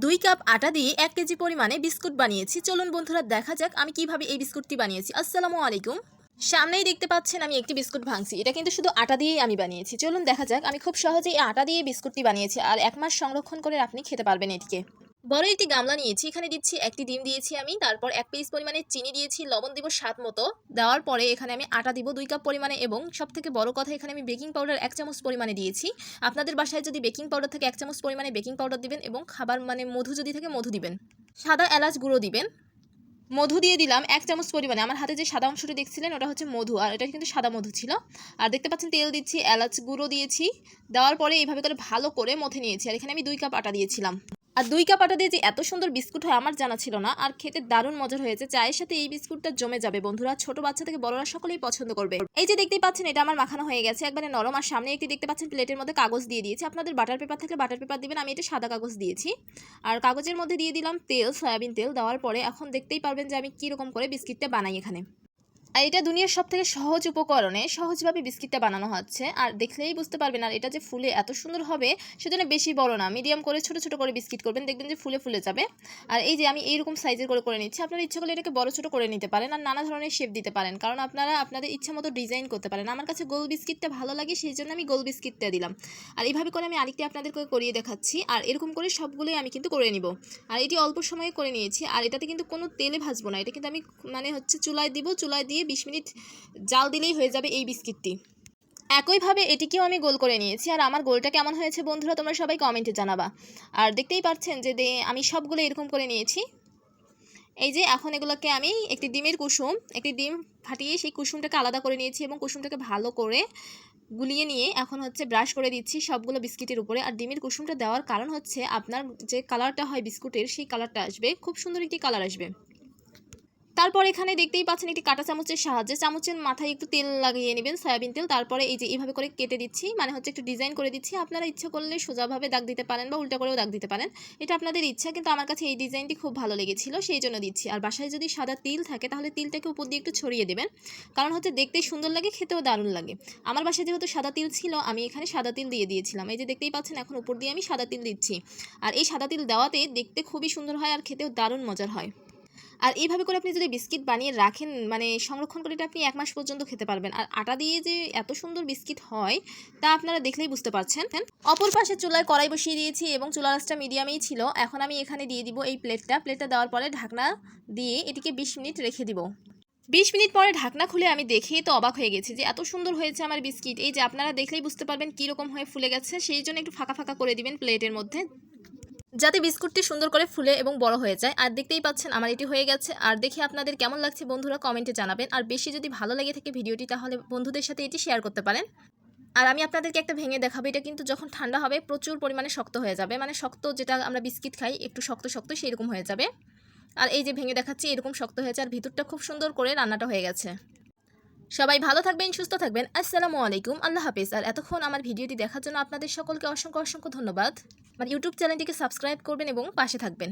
2 cup আটা দিয়ে 1 KG পরিমাণে বিস্কুট বানিয়েছি। চলুন বন্ধুরা দেখা যাক আমি কিভাবে এই বিস্কুটটি বানিয়েছি। আসসালামু আলাইকুম। সামনেই দেখতে পাচ্ছেন আমি একটি বিস্কুট ভাঙছি। এটা কিন্তু শুধু আটা দিয়েই আমি বানিয়েছি। চলুন দেখা যাক আমি খুব সহজেই এই আটা দিয়ে বিস্কুটটি বানিয়েছি আর 1 মাস সংরক্ষণ করে আপনি খেতে পারবেন এটিকে। বড় একটি গামলা নিয়েছি, এখানে দিচ্ছি একটি ডিম দিয়েছি আমি, তারপর 1 পিস পরিমাণে চিনি দিয়েছি, লবণ দিব স্বাদ মতো। দেওয়ার পরে এখানে আমি আটা দিব 2 কাপ পরিমাণে এবং সবথেকে বড় কথা এখানে আমি বেকিং পাউডার 1 চামচ পরিমাণে দিয়েছি। আপনাদের বাসায় যদি বেকিং পাউডার থাকে 1 চামচ পরিমাণে বেকিং পাউডার দিবেন এবং খাবার মধু যদি থাকে মধু দিবেন। সাদা এলাচ গুঁড়ো দিবেন। মধু দিয়ে দিলাম 1 চামচ পরিমাণে। আমার হাতে যে সাদা অংশটি দেখছিলেন ওটা হচ্ছে মধু, আর এটা কিন্তু সাদা মধু ছিল। আর দেখতে পাচ্ছেন তেল দিচ্ছি, এলাচ গুঁড়ো দিয়েছি। দেওয়ার পরে এইভাবে করে ভালো করে মথে নিয়েছি। আর এখানে আমি 2 কাপ আটা দিয়েছিলাম। আর 2 কাপ আটা দিয়ে যে এত সুন্দর বিস্কুট হয় আমার জানা ছিল না, আর খেতে দারুণ মজার হয়েছে। চায়ের সাথে এই বিস্কুটটা জমে যাবে বন্ধুরা, ছোট বাচ্চা থেকে বড়রা সকলেই পছন্দ করবে। এই যে দেখতেই পাচ্ছেন এটা আমার মাখানো হয়ে গেছে, একবারে নরম। আর সামনে একটি দেখতে পাচ্ছেন প্লেটের মধ্যে কাগজ দিয়ে দিয়েছি। আপনাদের বাটার পেপার থাকলে বাটার পেপার দিবেন, আমি এটা সাদা কাগজ দিয়েছি। আর কাগজের মধ্যে দিয়ে দিলাম তেল, সয়াবিন তেল। দেওয়ার পরে এখন দেখতেই পারবেন যে আমি কীরকম করে বিস্কিটটা বানাই এখানে। আর এটা দুনিয়ার সবথেকে সহজ উপকরণে সহজভাবে বিস্কিটটা বানানো হচ্ছে, আর দেখলেই বুঝতে পারবেন। আর এটা যে ফুলে এত সুন্দর হবে সেজন্য বেশি বড় না, মিডিয়াম করে ছোট ছোট করে বিস্কিট করবেন, দেখবেন যে ফুলে ফুলে যাবে। আর এই যে আমি এইরকম সাইজের করে নিচ্ছি। আপনারা ইচ্ছা করলে এটাকে বড় ছোট করে নিতে পারেন আর নানা ধরনের শেপ দিতে পারেন, কারণ আপনারা আপনাদের ইচ্ছা মতো ডিজাইন করতে পারেন। আমার কাছে গোল বিস্কিটটা ভালো লাগে, সেই জন্য আমি গোল বিস্কিটটা দিলাম। আর এইভাবে করে আমি আরেকটি আপনাদেরকে করিয়ে দেখাচ্ছি। আর এরকম করে সবগুলোই আমি কিন্তু করে নিব। আর এটি অল্প সময়ে করে নিয়েছি। আর এটাতে কিন্তু কোনো তেলে ভাজবো না, এটা কিন্তু আমি চুলায় দিব, চুলায় দিয়ে 20 মিনিট জাল দিলেই হয়ে যাবে এই বিস্কিটটি। একইভাবে এটিকেও আমি গোল করে নিয়েছি। আর আমার গোলটা কেমন হয়েছে বন্ধুরা তোমরা সবাই কমেন্টে জানাবা। আর দেখতেই পাচ্ছেন যে আমি সবগুলো এরকম করে নিয়েছি। এই যে এখন এগুলোকে আমি একটি ডিম ফাটিয়ে সেই কুসুমটাকে আলাদা করে নিয়েছি এবং কুসুমটাকে ভালো করে গুলিয়ে নিয়ে এখন ব্রাশ করে দিচ্ছি সবগুলো বিস্কিটের উপরে। আর ডিমের কুসুমটা দেওয়ার কারণ হচ্ছে আপনার যে কালারটা হয় বিস্কুটের সেই কালারটা আসবে, খুব সুন্দর একটি কালার আসবে। তারপর এখানে দেখতেই পাচ্ছেন একটি কাঁটা চামচের সাহায্যে চামচের মাথায় একটু তেল লাগিয়ে নেবেন, সয়াবিন তেল। তারপরে এই যে এইভাবে করে কেটে দিচ্ছি, একটু ডিজাইন করে দিচ্ছি। আপনারা ইচ্ছা করলে সোজাভাবে দাগ দিতে পারেন বা উল্টা করেও দাগ দিতে পারেন, এটা আপনাদের ইচ্ছা। কিন্তু আমার কাছে এই ডিজাইনটি খুব ভালো লেগেছিল, সেই জন্য দিচ্ছি। আর বাসায় যদি সাদা তিল থাকে তাহলে তিলটাকে উপর দিয়ে একটু ছড়িয়ে দেবেন, কারণ দেখতেই সুন্দর লাগে, খেতেও দারুণ লাগে। আমার বাসায় যেহেতু সাদা তিল ছিল আমি এখানে সাদা তিল দিয়ে দিয়েছিলাম। এই যে দেখতেই পাচ্ছেন এখন উপর দিয়ে আমি সাদা তিল দিচ্ছি। আর এই সাদা তিল দেওয়াতে দেখতে খুবই সুন্দর হয় আর খেতেও দারুণ মজার হয়। আর এইভাবে করে আপনি যদি বিস্কিট বানিয়ে রাখেন সংরক্ষণ করে, এটা আপনি 1 মাস পর্যন্ত খেতে পারবেন। আর আটা দিয়ে যে এত সুন্দর বিস্কিট হয় তা আপনারা দেখলেই বুঝতে পারছেন। অপর পাশে চুলায় কড়াই বসিয়ে দিয়েছি এবং চুলার আঁচটা মিডিয়ামেই ছিল। এখন আমি এখানে দিয়ে দিব এই প্লেটটা দেওয়ার পরে ঢাকনা দিয়ে এটিকে 20 মিনিট রেখে দিব। 20 মিনিট পরে ঢাকনা খুলে আমি দেখেই তো অবাক হয়ে গেছি যে এত সুন্দর হয়েছে আমার বিস্কিট। এই যে আপনারা দেখলেই বুঝতে পারবেন কীরকম হয়ে ফুলে গেছে, সেই জন্য একটু ফাঁকা ফাঁকা করে দিবেন প্লেটের মধ্যে, যাতে বিস্কুটটি সুন্দর করে ফুলে এবং বড় হয়ে যায়। আর দেখতেই পাচ্ছেন আমার এটি হয়ে গেছে। আর দেখে আপনাদের কেমন লাগছে বন্ধুরা কমেন্টে জানাবেন। আর বেশি যদি ভালো লেগে থাকে ভিডিওটি তাহলে বন্ধুদের সাথে এটি শেয়ার করতে পারেন। আর আমি আপনাদেরকে একটা ভেঙে দেখাবো, এটা কিন্তু যখন ঠান্ডা হবে প্রচুর পরিমাণে শক্ত হয়ে যাবে, শক্ত যেটা আমরা বিস্কিট খাই একটু শক্ত শক্ত সেই রকম হয়ে যাবে। আর এই যে ভেঙে দেখাচ্ছি এরকম শক্ত হয়েছে, আর ভিতরটা খুব সুন্দর করে রান্নাটা হয়ে গেছে। সবাই ভালো থাকবেন, সুস্থ থাকবেন। আসসালামু আলাইকুম, আল্লাহ হাফেজ। আর এতক্ষণ আমার ভিডিওটি দেখার জন্য আপনাদের সকলকে অসংখ্য অসংখ্য ধন্যবাদ। আমার ইউটিউব চ্যানেলটিকে সাবস্ক্রাইব করবেন এবং পাশে থাকবেন।